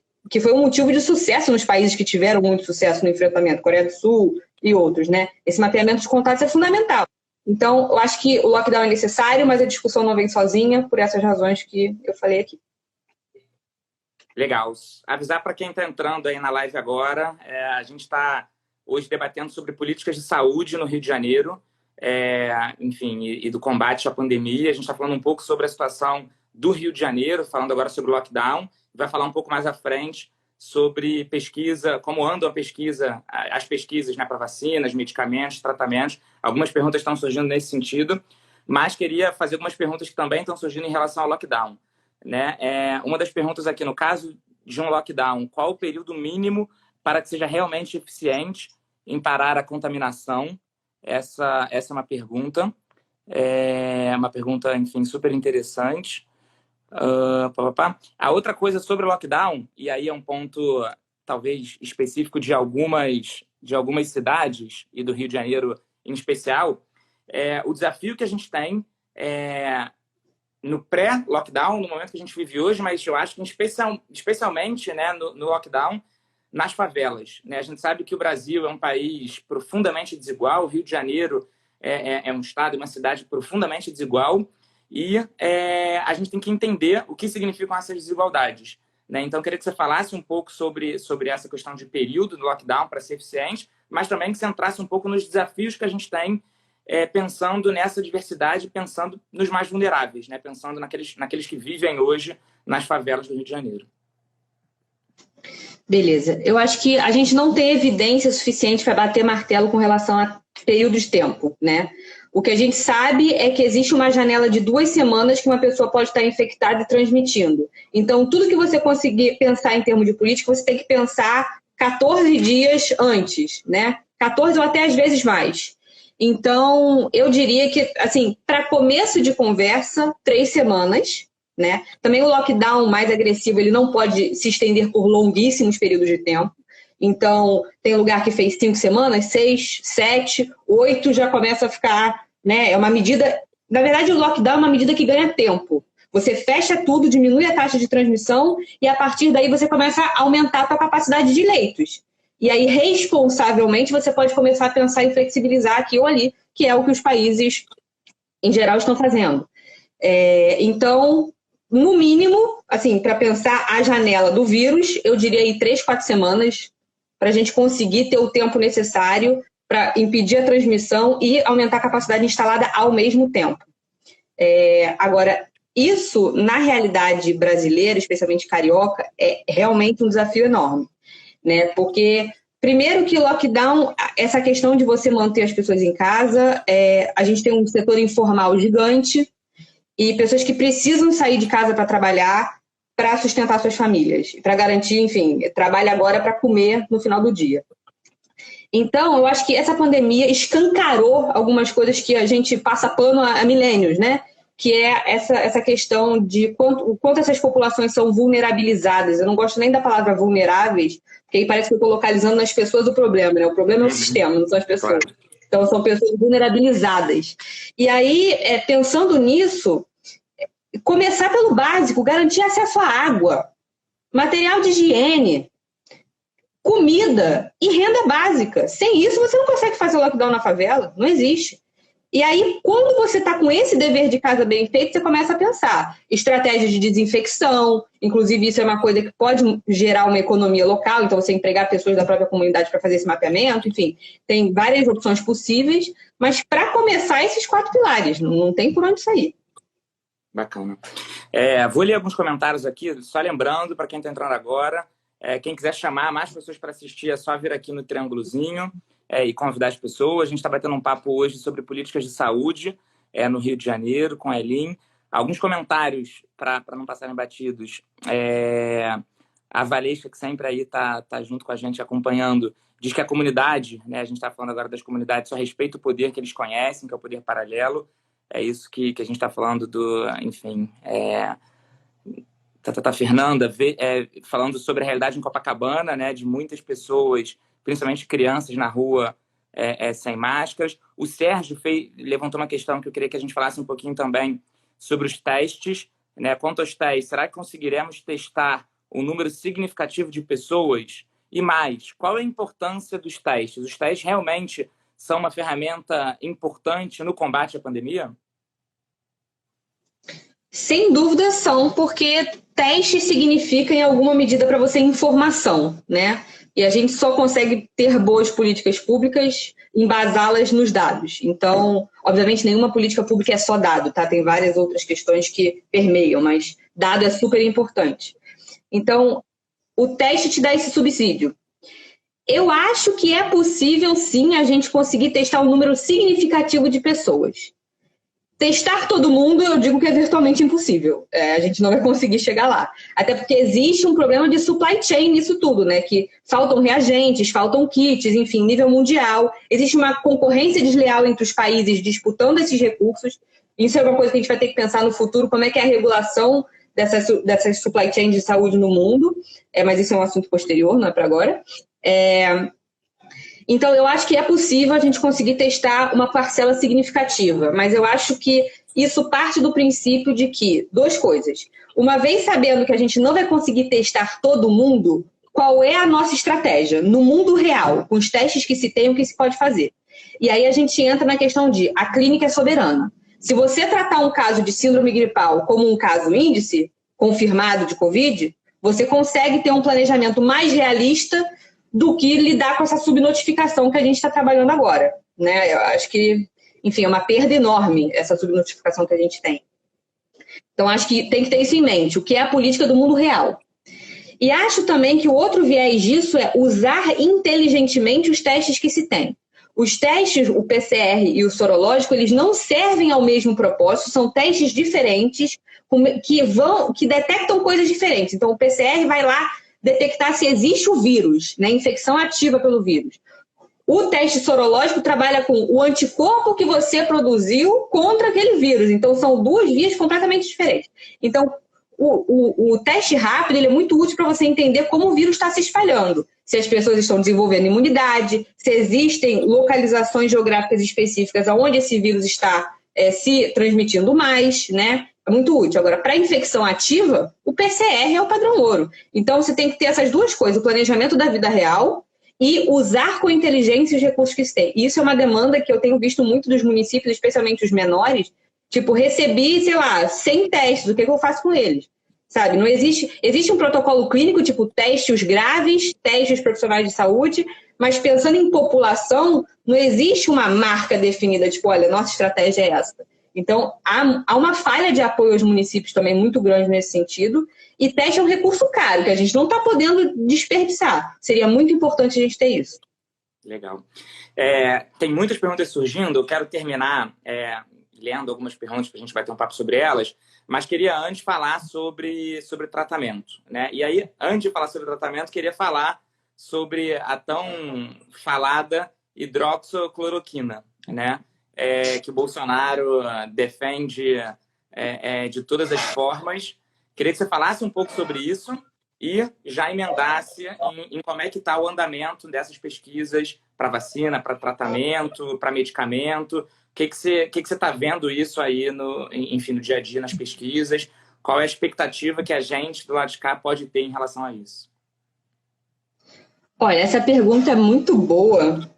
um motivo de sucesso nos países que tiveram muito sucesso no enfrentamento, Coreia do Sul e outros, né? Esse mapeamento de contatos é fundamental. Então, eu acho que o lockdown é necessário, mas a discussão não vem sozinha, por essas razões que eu falei aqui. Legal. Avisar para quem está entrando aí na live agora, a gente está hoje debatendo sobre políticas de saúde no Rio de Janeiro, enfim, e do combate à pandemia. A gente está falando um pouco sobre a situação do Rio de Janeiro, falando agora sobre o lockdown. Vai falar um pouco mais à frente sobre pesquisa, como andam as pesquisas, né, para vacinas, medicamentos, tratamentos. Algumas perguntas estão surgindo nesse sentido, mas queria fazer algumas perguntas que também estão surgindo em relação ao lockdown, né? Uma das perguntas aqui, no caso de um lockdown, qual o período mínimo para que seja realmente eficiente em parar a contaminação? Essa é uma pergunta. Uma pergunta, enfim, super interessante. A outra coisa sobre o lockdown, e aí é um ponto talvez específico de algumas cidades e do Rio de Janeiro em especial, o desafio que a gente tem no pré-lockdown, no momento que a gente vive hoje, mas eu acho que especialmente, né, no lockdown, nas favelas, né? A gente sabe que o Brasil é um país profundamente desigual, o Rio de Janeiro é um estado e uma cidade profundamente desigual, e a gente tem que entender o que significam essas desigualdades, né? Então, eu queria que você falasse um pouco sobre essa questão de período do lockdown para ser eficiente, mas também que você entrasse um pouco nos desafios que a gente tem pensando nessa diversidade, pensando nos mais vulneráveis, né? Pensando naqueles que vivem hoje nas favelas do Rio de Janeiro. Beleza. Eu acho que a gente não tem evidência suficiente para bater martelo com relação a período de tempo, né? O que a gente sabe é que existe uma janela de 2 semanas que uma pessoa pode estar infectada e transmitindo. Então, tudo que você conseguir pensar em termos de política, você tem que pensar 14 dias antes, né? 14 ou até às vezes mais. Então, eu diria que, assim, para começo de conversa, 3 semanas, né? Também o lockdown mais agressivo, ele não pode se estender por longuíssimos períodos de tempo. Então, tem lugar que fez 5 semanas, 6, 7, 8 já começa a ficar, né? É uma medida... Na verdade, o lockdown é uma medida que ganha tempo. Você fecha tudo, diminui a taxa de transmissão e, a partir daí, você começa a aumentar a sua capacidade de leitos. E aí, responsavelmente, você pode começar a pensar em flexibilizar aqui ou ali, que é o que os países, em geral, estão fazendo. Então, no mínimo, assim, para pensar a janela do vírus, eu diria aí 3, 4 semanas, para a gente conseguir ter o tempo necessário para impedir a transmissão e aumentar a capacidade instalada ao mesmo tempo. Agora, isso, na realidade brasileira, especialmente carioca, é realmente um desafio enorme, né? Porque, primeiro que lockdown, essa questão de você manter as pessoas em casa, a gente tem um setor informal gigante e pessoas que precisam sair de casa para trabalhar, para sustentar suas famílias, para garantir, enfim, trabalha agora para comer no final do dia. Então, eu acho que essa pandemia escancarou algumas coisas que a gente passa pano há milênios, né? Que é essa questão de o quanto essas populações são vulnerabilizadas. Eu não gosto nem da palavra vulneráveis, porque aí parece que eu estou localizando nas pessoas o problema, né? O problema é o sistema, não são as pessoas. Então, são pessoas vulnerabilizadas. E aí, pensando nisso, começar pelo básico, garantir acesso à água, material de higiene, comida e renda básica. Sem isso, você não consegue fazer lockdown na favela, não existe. E aí, quando você está com esse dever de casa bem feito, você começa a pensar estratégias de desinfecção, inclusive isso é uma coisa que pode gerar uma economia local, então você empregar pessoas da própria comunidade para fazer esse mapeamento, enfim, tem várias opções possíveis, mas para começar esses 4 pilares, não tem por onde sair. Bacana. Vou ler alguns comentários aqui, só lembrando, para quem está entrando agora, quem quiser chamar mais pessoas para assistir, é só vir aqui no triângulozinho e convidar as pessoas. A gente está batendo um papo hoje sobre políticas de saúde no Rio de Janeiro, com a Elin. Alguns comentários, para não passarem batidos. A Valesca, que sempre aí tá junto com a gente, acompanhando, diz que a comunidade, né, a gente está falando agora das comunidades, só respeita o poder que eles conhecem, que é o poder paralelo. É isso que a gente está falando enfim, Fernanda falando sobre a realidade em Copacabana, né, de muitas pessoas, principalmente crianças na rua sem máscaras. O Sérgio levantou uma questão que eu queria que a gente falasse um pouquinho também sobre os testes, né? Quanto aos testes, será que conseguiremos testar um número significativo de pessoas? E mais, qual é a importância dos testes? Os testes realmente são uma ferramenta importante no combate à pandemia? Sem dúvida são, porque teste significa, em alguma medida, para você informação, né? E a gente só consegue ter boas políticas públicas, embasá-las nos dados. Então, obviamente, nenhuma política pública é só dado, tá? Tem várias outras questões que permeiam, mas dado é super importante. Então, o teste te dá esse subsídio. Eu acho que é possível, sim, a gente conseguir testar um número significativo de pessoas. Testar todo mundo, eu digo que é virtualmente impossível. A gente não vai conseguir chegar lá. Até porque existe um problema de supply chain nisso tudo, né? Que faltam reagentes, faltam kits, enfim, nível mundial. Existe uma concorrência desleal entre os países disputando esses recursos. Isso é uma coisa que a gente vai ter que pensar no futuro, como é que é a regulação dessas supply chains de saúde no mundo. Mas isso é um assunto posterior, não é para agora. Então, eu acho que é possível a gente conseguir testar uma parcela significativa, mas eu acho que isso parte do princípio de que, duas coisas. Uma vez sabendo que a gente não vai conseguir testar todo mundo, qual é a nossa estratégia no mundo real, com os testes que se tem, o que se pode fazer? E aí a gente entra na questão de a clínica é soberana. Se você tratar um caso de síndrome gripal como um caso índice, confirmado de Covid, você consegue ter um planejamento mais realista do que lidar com essa subnotificação que a gente está trabalhando agora, né? Eu acho que, enfim, é uma perda enorme essa subnotificação que a gente tem. Então, acho que tem que ter isso em mente, o que é a política do mundo real. E acho também que o outro viés disso é usar inteligentemente os testes que se tem. Os testes, o PCR e o sorológico, eles não servem ao mesmo propósito, são testes diferentes que detectam coisas diferentes. Então, o PCR vai lá detectar se existe o vírus, né, infecção ativa pelo vírus. O teste sorológico trabalha com o anticorpo que você produziu contra aquele vírus. Então, são duas vias completamente diferentes. Então, o teste rápido ele é muito útil para você entender como o vírus está se espalhando. Se as pessoas estão desenvolvendo imunidade, se existem localizações geográficas específicas onde esse vírus está se transmitindo mais, né? É muito útil. Agora, para infecção ativa, o PCR é o padrão ouro. Então, você tem que ter essas duas coisas, o planejamento da vida real e usar com inteligência os recursos que se tem. Isso é uma demanda que eu tenho visto muito dos municípios, especialmente os menores. Tipo, recebi, sei lá, 100 testes, o que eu faço com eles? Sabe, não existe um protocolo clínico, tipo testes graves, testes profissionais de saúde, mas pensando em população, não existe uma marca definida, tipo, olha, nossa estratégia é essa. Então, há uma falha de apoio aos municípios também muito grande nesse sentido, e teste é um recurso caro, que a gente não está podendo desperdiçar. Seria muito importante a gente ter isso. Legal. Tem muitas perguntas surgindo, eu quero terminar lendo algumas perguntas para a gente vai ter um papo sobre elas, mas queria antes falar sobre tratamento, né? E aí, antes de falar sobre tratamento, queria falar sobre a tão falada hidroxicloroquina, né? Que o Bolsonaro defende de todas as formas. Queria que você falasse um pouco sobre isso e já emendasse em como é que está o andamento dessas pesquisas para vacina, para tratamento, para medicamento. O que você está vendo isso aí no dia a dia nas pesquisas? Qual é a expectativa que a gente do lado de cá pode ter em relação a isso? Olha, essa pergunta é muito boa,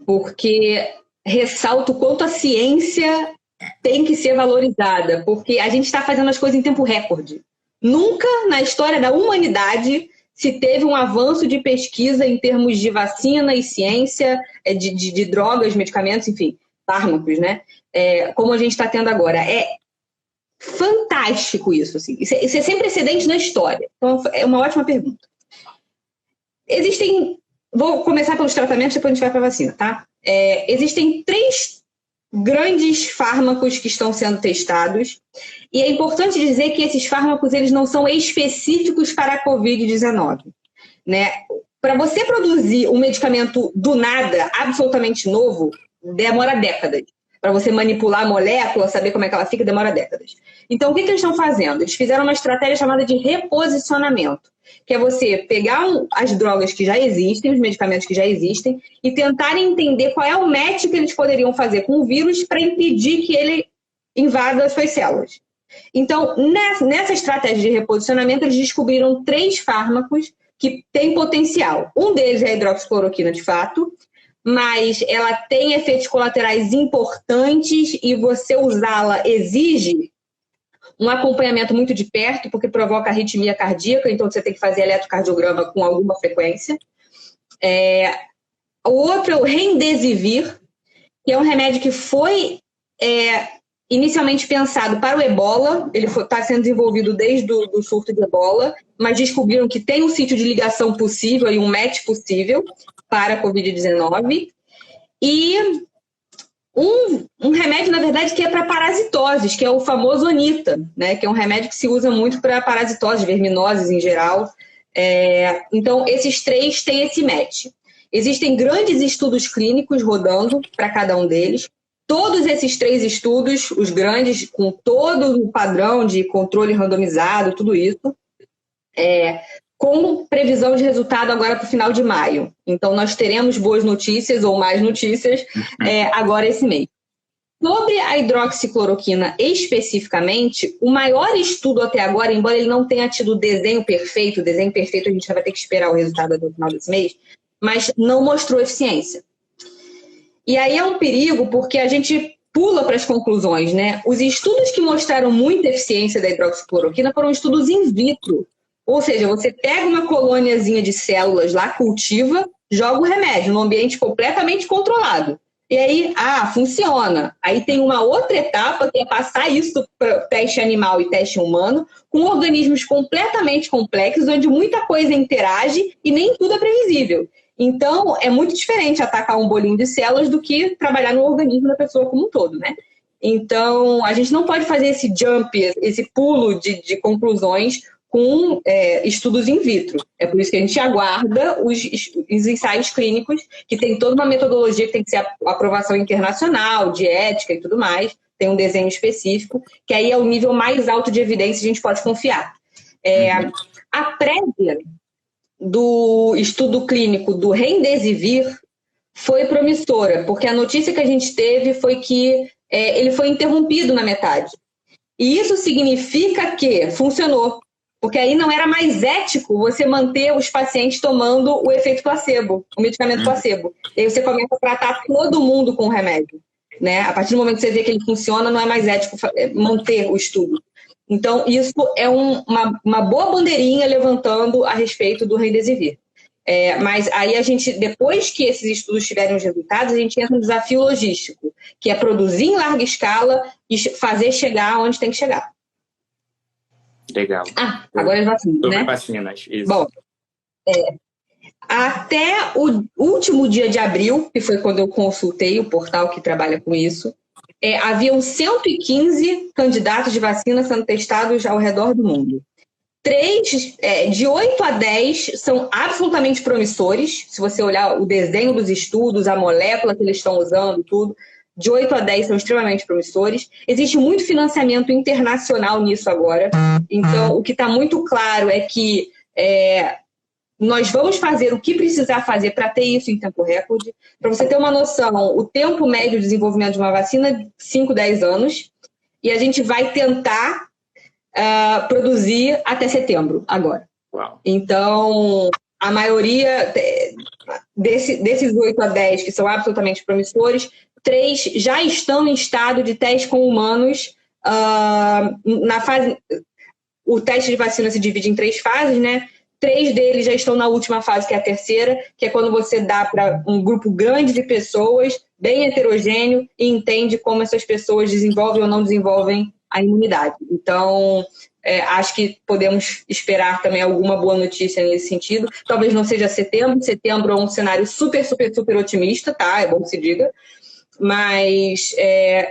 porque ressalta o quanto a ciência tem que ser valorizada, porque a gente está fazendo as coisas em tempo recorde. Nunca na história da humanidade se teve um avanço de pesquisa em termos de vacina e ciência, de drogas, medicamentos, enfim, fármacos, né? Como a gente está tendo agora. fantástico isso, assim. Isso é sem precedente na história. Então, é uma ótima pergunta. Vou começar pelos tratamentos, depois a gente vai para a vacina, tá? Existem 3 grandes fármacos que estão sendo testados, e é importante dizer que esses fármacos eles não são específicos para a Covid-19, né? Para você produzir um medicamento do nada, absolutamente novo, demora décadas. Para você manipular a molécula, saber como é que ela fica, demora décadas. Então, o que eles estão fazendo? Eles fizeram uma estratégia chamada de reposicionamento, que é você pegar as drogas que já existem, os medicamentos que já existem, e tentar entender qual é o match que eles poderiam fazer com o vírus para impedir que ele invada as suas células. Então, nessa estratégia de reposicionamento, eles descobriram 3 fármacos que têm potencial. Um deles é a hidroxicloroquina, de fato, mas ela tem efeitos colaterais importantes e você usá-la exige um acompanhamento muito de perto, porque provoca arritmia cardíaca, então você tem que fazer eletrocardiograma com alguma frequência. O outro é o Remdesivir, que é um remédio que foi inicialmente pensado para o ebola, ele está sendo desenvolvido desde o surto de ebola, mas descobriram que tem um sítio de ligação possível e um match possível para a Covid-19. E um remédio, na verdade, que é para parasitoses, que é o famoso Onita, né? Que é um remédio que se usa muito para parasitoses, verminoses em geral. Então, esses 3 têm esse match. Existem grandes estudos clínicos rodando para cada um deles. Todos esses 3 estudos, os grandes, com todo o padrão de controle randomizado, tudo isso, com previsão de resultado agora para o final de maio. Então, nós teremos boas notícias ou mais notícias agora esse mês. Sobre a hidroxicloroquina especificamente, o maior estudo até agora, embora ele não tenha tido o desenho perfeito a gente vai ter que esperar o resultado até o final desse mês, mas não mostrou eficiência. E aí é um perigo porque a gente pula para as conclusões, né? Os estudos que mostraram muita eficiência da hidroxicloroquina foram estudos in vitro. Ou seja, você pega uma colôniazinha de células lá, cultiva, joga o remédio num ambiente completamente controlado. E aí, funciona. Aí tem uma outra etapa que é passar isso para teste animal e teste humano, com organismos completamente complexos, onde muita coisa interage e nem tudo é previsível. Então, é muito diferente atacar um bolinho de células do que trabalhar no organismo da pessoa como um todo, né? Então, a gente não pode fazer esse jump, esse pulo de conclusões com estudos in vitro. É por isso que a gente aguarda os ensaios clínicos, que tem toda uma metodologia que tem que ser aprovação internacional, de ética e tudo mais, tem um desenho específico, que aí é o nível mais alto de evidência que a gente pode confiar. A prévia do estudo clínico do Remdesivir foi promissora, porque a notícia que a gente teve foi que ele foi interrompido na metade. E isso significa que funcionou, porque aí não era mais ético você manter os pacientes tomando o efeito placebo, o medicamento placebo. E aí você começa a tratar todo mundo com o remédio, né? A partir do momento que você vê que ele funciona, não é mais ético manter o estudo. Então, isso é uma boa bandeirinha levantando a respeito do Remdesivir. Mas aí a gente, depois que esses estudos tiverem os resultados, a gente entra no desafio logístico, que é produzir em larga escala e fazer chegar onde tem que chegar. Legal. Agora as vacinas, Sobre né? vacinas, isso. Bom, até o último dia de abril, que foi quando eu consultei o portal que trabalha com isso, haviam 115 candidatos de vacina sendo testados ao redor do mundo. 3, de 8 a 10 são absolutamente promissores. Se você olhar o desenho dos estudos, a molécula que eles estão usando, tudo, de 8 a 10 são extremamente promissores. Existe muito financiamento internacional nisso agora. Então, o que está muito claro é que nós vamos fazer o que precisar fazer para ter isso em tempo recorde. Para você ter uma noção, o tempo médio de desenvolvimento de uma vacina é 5, 10 anos. E a gente vai tentar produzir até setembro, agora. Uau. Então, a maioria desses 8 a 10 que são absolutamente promissores, 3 já estão em estado de teste com humanos. Na fase, o teste de vacina se divide em 3 fases, né? 3 deles já estão na última fase, que é a terceira, que é quando você dá para um grupo grande de pessoas, bem heterogêneo, e entende como essas pessoas desenvolvem ou não desenvolvem a imunidade. Então, acho que podemos esperar também alguma boa notícia nesse sentido. Talvez não seja setembro. Setembro é um cenário super, super, super otimista, tá? É bom que se diga. Mas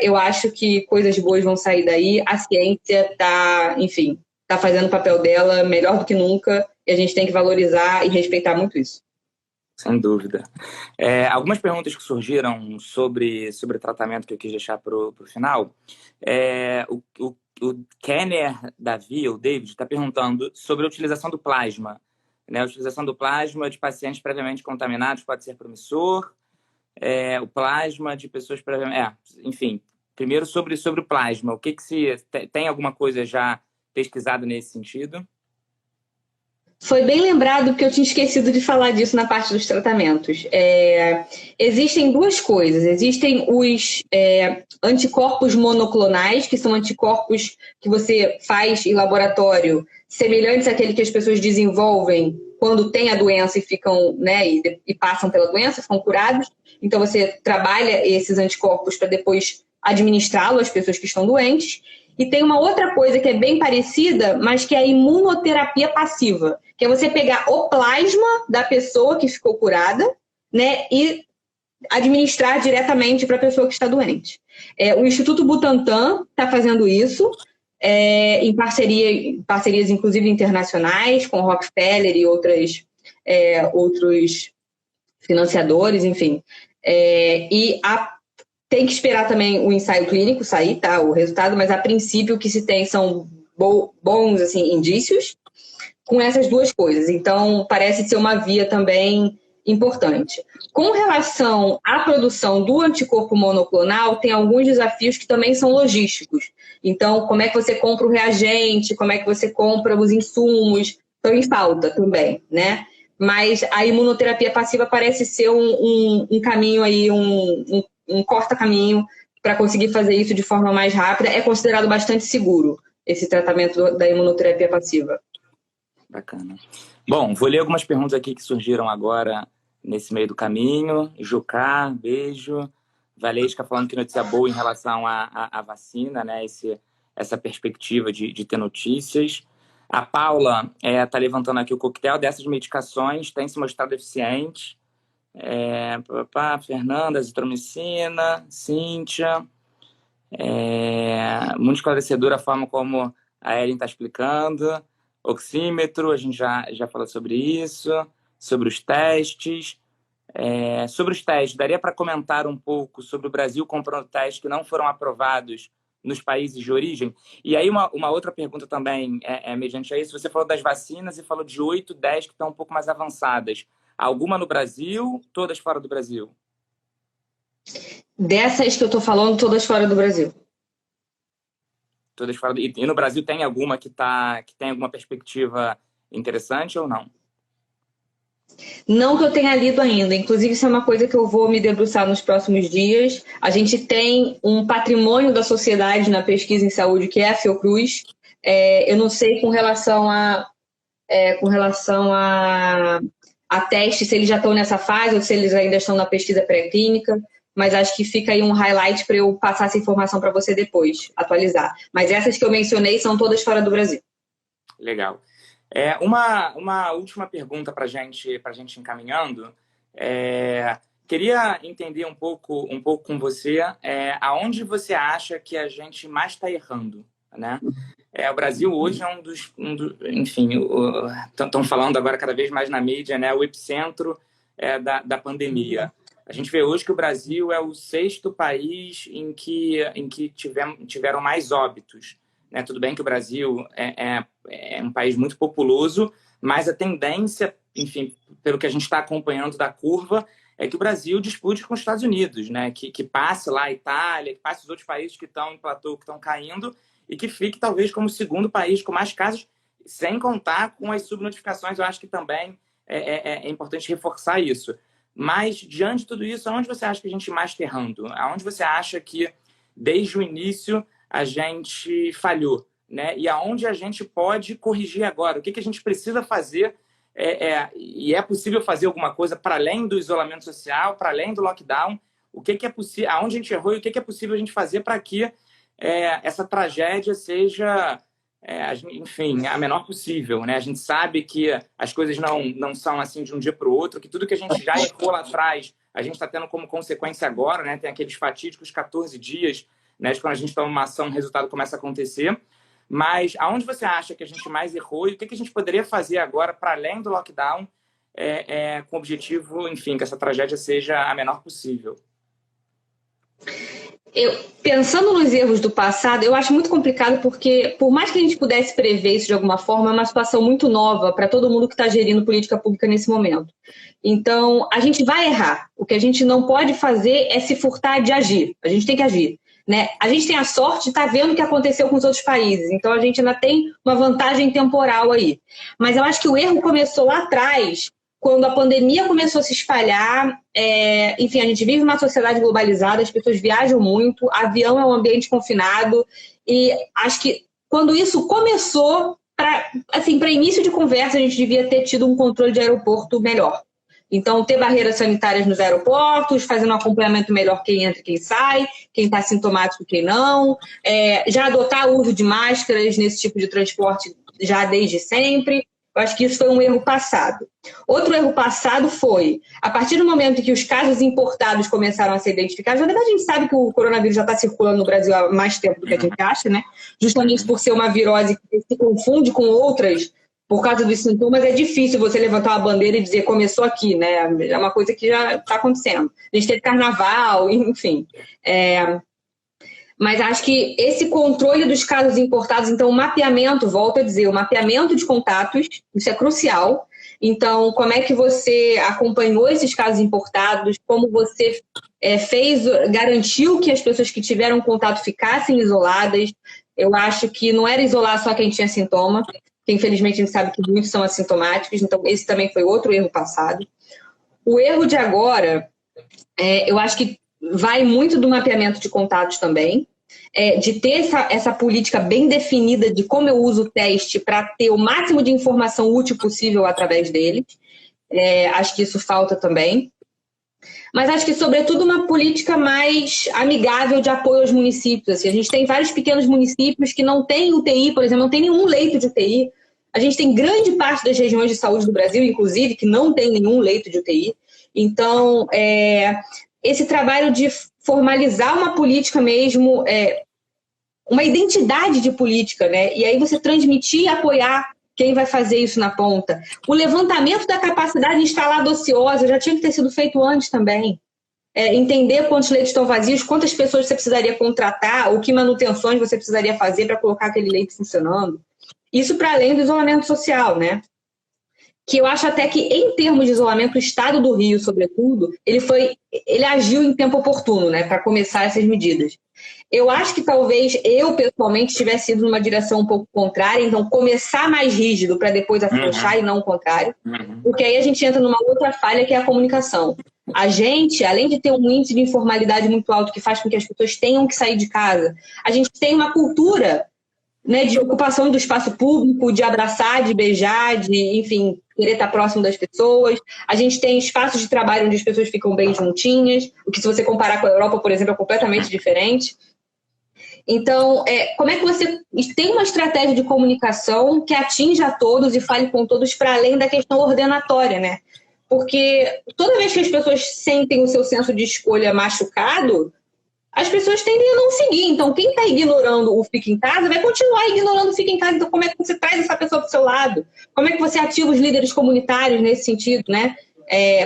eu acho que coisas boas vão sair daí. A ciência está, enfim, está fazendo o papel dela melhor do que nunca e a gente tem que valorizar e respeitar muito isso. Sem dúvida. Algumas perguntas que surgiram sobre o tratamento que eu quis deixar para o final. O Kenner Davi, ou David, está perguntando sobre a utilização do plasma. Né? A utilização do plasma de pacientes previamente contaminados pode ser promissor. O plasma de pessoas previamente... enfim, primeiro sobre o plasma. O que se... Tem alguma coisa já pesquisada nesse sentido? Foi bem lembrado porque eu tinha esquecido de falar disso na parte dos tratamentos. Existem duas coisas. Existem os anticorpos monoclonais, que são anticorpos que você faz em laboratório, semelhantes àquele que as pessoas desenvolvem quando tem a doença e ficam, né, e passam pela doença, ficam curados. Então, você trabalha esses anticorpos para depois administrá-lo às pessoas que estão doentes. E tem uma outra coisa que é bem parecida, mas que é a imunoterapia passiva, que é você pegar o plasma da pessoa que ficou curada, né, e administrar diretamente para a pessoa que está doente. O Instituto Butantan está fazendo isso, em parcerias inclusive internacionais, com Rockefeller e outros financiadores, enfim. Tem que esperar também o ensaio clínico sair, tá, o resultado, mas a princípio o que se tem são bons assim, indícios com essas duas coisas. Então, parece ser uma via também importante. Com relação à produção do anticorpo monoclonal, tem alguns desafios que também são logísticos. Então, como é que você compra o reagente, como é que você compra os insumos, estão em falta também, né? Mas a imunoterapia passiva parece ser um caminho aí, um corta-caminho para conseguir fazer isso de forma mais rápida. É considerado bastante seguro esse tratamento da imunoterapia passiva. Bacana. Bom, vou ler algumas perguntas aqui que surgiram agora nesse meio do caminho. Jucá, beijo. Valesca falando que notícia boa em relação à vacina, né? Essa perspectiva de ter notícias. A Paula está levantando aqui o coquetel dessas medicações, tem se mostrado eficiente. Fernanda, azitromicina, Cíntia. Muito esclarecedora a forma como a Ellen está explicando. Oxímetro, a gente já falou sobre isso. Sobre os testes. Sobre os testes, daria para comentar um pouco sobre o Brasil comprando testes que não foram aprovados nos países de origem? E aí uma outra pergunta também, mediante a isso, você falou das vacinas e falou de 8, 10 que estão um pouco mais avançadas. Alguma no Brasil, todas fora do Brasil? Dessas que eu estou falando, todas fora do Brasil. Todas fora do... E no Brasil tem alguma que tem alguma perspectiva interessante ou não? Não que eu tenha lido ainda. Inclusive, isso é uma coisa que eu vou me debruçar nos próximos dias. A gente tem um patrimônio da sociedade na pesquisa em saúde, que é a Fiocruz. Eu não sei com relação a testes, se eles já estão nessa fase ou se eles ainda estão na pesquisa pré-clínica, mas acho que fica aí um highlight para eu passar essa informação para você depois, atualizar. Mas essas que eu mencionei são todas fora do Brasil. Legal. Uma última pergunta para a gente encaminhando. Queria entender um pouco com você aonde você acha que a gente mais está errando, né? O Brasil hoje é enfim, estão falando agora cada vez mais na mídia, né? O epicentro da pandemia. A gente vê hoje que o Brasil é o 6º país em que tiveram mais óbitos. Né? Tudo bem que o Brasil é um país muito populoso, mas a tendência, enfim, pelo que a gente está acompanhando da curva, é que o Brasil dispute com os Estados Unidos, né? Que passe lá a Itália, que passe os outros países que estão em platô, que estão caindo, e que fique talvez como o 2º país com mais casos, sem contar com as subnotificações. Eu acho que também é importante reforçar isso. Mas, diante de tudo isso, aonde você acha que a gente mais está errando? Aonde você acha que, desde o início, a gente falhou? Né? E aonde a gente pode corrigir agora? O que a gente precisa fazer? E é possível fazer alguma coisa para além do isolamento social, para além do lockdown? O que é possível? Aonde a gente errou e o que é possível a gente fazer para que essa tragédia seja, enfim, a menor possível, né? A gente sabe que as coisas não são assim de um dia para o outro, que tudo que a gente já errou lá atrás, a gente está tendo como consequência agora, né? Tem aqueles fatídicos 14 dias, né? Quando a gente toma uma ação, o resultado começa a acontecer. Mas aonde você acha que a gente mais errou e o que a gente poderia fazer agora para além do lockdown, com o objetivo, enfim, que essa tragédia seja a menor possível? Pensando nos erros do passado, eu acho muito complicado porque, por mais que a gente pudesse prever isso de alguma forma, é uma situação muito nova para todo mundo que está gerindo política pública nesse momento. Então, a gente vai errar. O que a gente não pode fazer é se furtar de agir. A gente tem que agir, né? A gente tem a sorte de estar vendo o que aconteceu com os outros países. Então, a gente ainda tem uma vantagem temporal aí. Mas eu acho que o erro começou lá atrás, quando a pandemia começou a se espalhar. Enfim, a gente vive uma sociedade globalizada, as pessoas viajam muito, avião é um ambiente confinado, e acho que quando isso começou, para início de conversa, a gente devia ter tido um controle de aeroporto melhor. Então, ter barreiras sanitárias nos aeroportos, fazendo um acompanhamento melhor quem entra e quem sai, quem está sintomático e quem não, já adotar o uso de máscaras nesse tipo de transporte já desde sempre. Eu acho que isso foi um erro passado. Outro erro passado foi, a partir do momento que os casos importados começaram a ser identificados, na verdade a gente sabe que o coronavírus já está circulando no Brasil há mais tempo do que a gente acha, né? Justamente por ser uma virose que se confunde com outras, por causa dos sintomas, é difícil você levantar uma bandeira e dizer começou aqui, né? É uma coisa que já está acontecendo. A gente teve carnaval, enfim. Mas acho que esse controle dos casos importados, então o mapeamento, volto a dizer, o mapeamento de contatos, isso é crucial. Então, como é que você acompanhou esses casos importados, como você garantiu que as pessoas que tiveram contato ficassem isoladas. Eu acho que não era isolar só quem tinha sintoma, que infelizmente a gente sabe que muitos são assintomáticos, então esse também foi outro erro passado. O erro de agora, eu acho que vai muito do mapeamento de contatos também, de ter essa política bem definida de como eu uso o teste para ter o máximo de informação útil possível através dele. Acho que isso falta também. Mas acho que, sobretudo, uma política mais amigável de apoio aos municípios. Assim, a gente tem vários pequenos municípios que não têm UTI, por exemplo, não tem nenhum leito de UTI. A gente tem grande parte das regiões de saúde do Brasil, inclusive, que não tem nenhum leito de UTI. Então, esse trabalho de formalizar uma política mesmo, uma identidade de política, né? E aí você transmitir e apoiar quem vai fazer isso na ponta. O levantamento da capacidade instalada ociosa já tinha que ter sido feito antes também. Entender quantos leitos estão vazios, quantas pessoas você precisaria contratar, ou que manutenções você precisaria fazer para colocar aquele leito funcionando. Isso para além do isolamento social, né? Que eu acho até que, em termos de isolamento, o Estado do Rio, sobretudo, ele agiu em tempo oportuno, né, para começar essas medidas. Eu acho que talvez eu, pessoalmente, tivesse ido numa direção um pouco contrária, então começar mais rígido para depois afrouxar e não o contrário, porque aí a gente entra numa outra falha que é a comunicação. A gente, além de ter um índice de informalidade muito alto que faz com que as pessoas tenham que sair de casa, a gente tem uma cultura, né, de ocupação do espaço público, de abraçar, de beijar, de, enfim, querer estar próximo das pessoas. A gente tem espaços de trabalho onde as pessoas ficam bem juntinhas, o que, se você comparar com a Europa, por exemplo, é completamente diferente. Então, como é que você tem uma estratégia de comunicação que atinja a todos e fale com todos para além da questão ordenatória, né? Porque toda vez que as pessoas sentem o seu senso de escolha machucado, as pessoas tendem a não seguir. Então, quem está ignorando o fica em casa vai continuar ignorando o fica em casa. Então, como é que você traz essa pessoa para o seu lado? Como é que você ativa os líderes comunitários nesse sentido, né?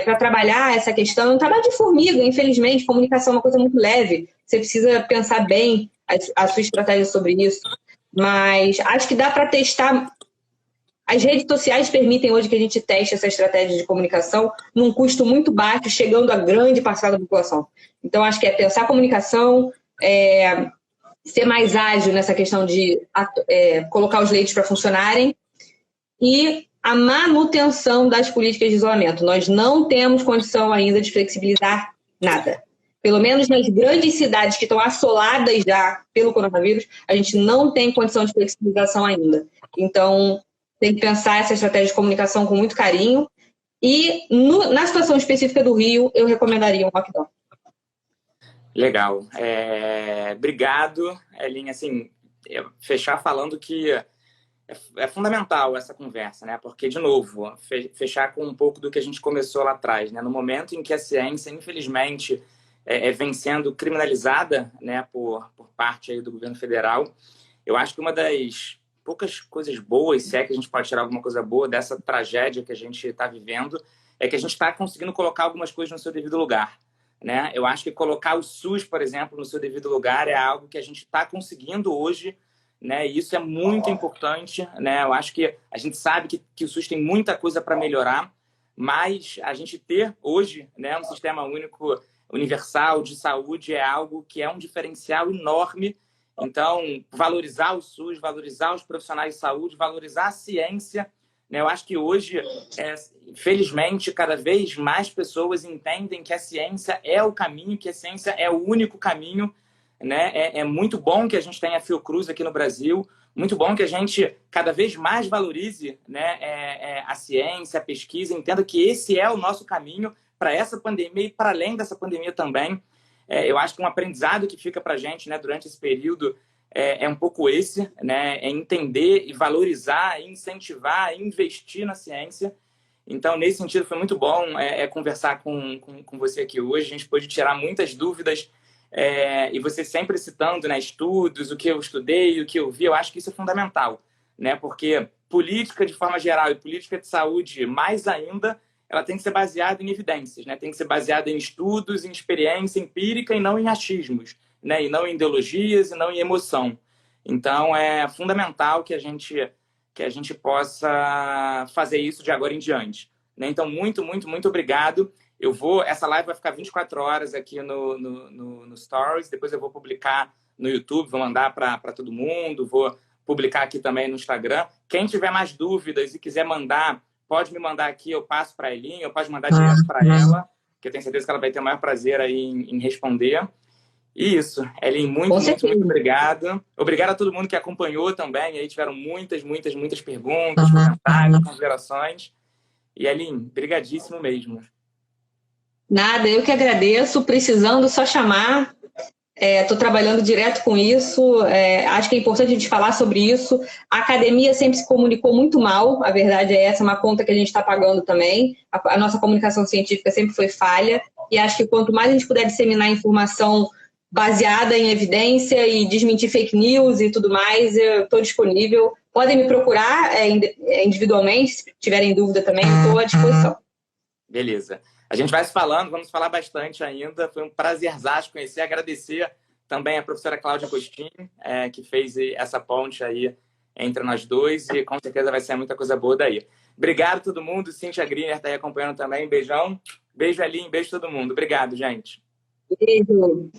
Para trabalhar essa questão? É um trabalho de formiga, infelizmente. Comunicação é uma coisa muito leve. Você precisa pensar bem a sua estratégia sobre isso. Mas acho que dá para testar. As redes sociais permitem hoje que a gente teste essa estratégia de comunicação num custo muito baixo, chegando a grande parcela da população. Então, acho que pensar a comunicação, ser mais ágil nessa questão de colocar os leitos para funcionarem e a manutenção das políticas de isolamento. Nós não temos condição ainda de flexibilizar nada. Pelo menos nas grandes cidades que estão assoladas já pelo coronavírus, a gente não tem condição de flexibilização ainda. Então, tem que pensar essa estratégia de comunicação com muito carinho. E, na situação específica do Rio, eu recomendaria um lockdown. Legal. Obrigado, Elinha. Assim, fechar falando que é fundamental essa conversa, né? Porque, de novo, fechar com um pouco do que a gente começou lá atrás, né? No momento em que a ciência, infelizmente, vem sendo criminalizada, né, por parte aí do governo federal, eu acho que uma das poucas coisas boas, se é que a gente pode tirar alguma coisa boa dessa tragédia que a gente está vivendo, é que a gente está conseguindo colocar algumas coisas no seu devido lugar, né? Eu acho que colocar o SUS, por exemplo, no seu devido lugar é algo que a gente está conseguindo hoje, né? E isso é muito importante, né? Eu acho que a gente sabe que o SUS tem muita coisa para melhorar, mas a gente ter hoje, né, um sistema único universal de saúde é algo que é um diferencial enorme. Então, valorizar o SUS, valorizar os profissionais de saúde, valorizar a ciência, né? Eu acho que hoje, felizmente, cada vez mais pessoas entendem que a ciência é o caminho, que a ciência é o único caminho, né? É muito bom que a gente tenha a Fiocruz aqui no Brasil, muito bom que a gente cada vez mais valorize, né, a ciência, a pesquisa, entenda que esse é o nosso caminho para essa pandemia e para além dessa pandemia também. Eu acho que um aprendizado que fica para a gente, né, durante esse período um pouco esse, né, é entender e valorizar, incentivar, investir na ciência. Então, nesse sentido, foi muito bom conversar com você aqui hoje. A gente pôde tirar muitas dúvidas e você sempre citando, né, estudos, o que eu estudei, o que eu vi. Eu acho que isso é fundamental, né, porque política de forma geral e política de saúde, mais ainda, ela tem que ser baseada em evidências, né? Tem que ser baseada em estudos, em experiência empírica e não em achismos, né? E não em ideologias e não em emoção. Então, é fundamental que a gente possa fazer isso de agora em diante, né? Então, muito, muito, muito obrigado. Essa live vai ficar 24 horas aqui no Stories, depois eu vou publicar no YouTube, vou mandar para todo mundo, vou publicar aqui também no Instagram. Quem tiver mais dúvidas e quiser mandar, pode me mandar aqui, eu passo para a Elinha, eu posso mandar direto para ela, que eu tenho certeza que ela vai ter o maior prazer aí em responder. E isso, Elin, muito, muito, muito obrigado. Obrigado a todo mundo que acompanhou também. Aí tiveram muitas, muitas, muitas perguntas, comentários, considerações. E, Elin, brigadíssimo mesmo. Nada, eu que agradeço. Precisando, só chamar. Estou trabalhando direto com isso. Acho que é importante a gente falar sobre isso. A academia sempre se comunicou muito mal, a verdade é essa, é uma conta que a gente está pagando também. A nossa comunicação científica sempre foi falha, e acho que quanto mais a gente puder disseminar informação baseada em evidência e desmentir fake news e tudo mais, eu estou disponível. Podem me procurar individualmente, se tiverem dúvida também, estou à disposição. Beleza. A gente vai se falando, vamos falar bastante ainda. Foi um prazerzaço conhecer, agradecer também a professora Cláudia Costin, que fez essa ponte aí entre nós dois, e com certeza vai ser muita coisa boa daí. Obrigado a todo mundo. Cíntia Griner está aí acompanhando também. Beijão. Beijo, Aline. Beijo a todo mundo. Obrigado, gente. Beijo.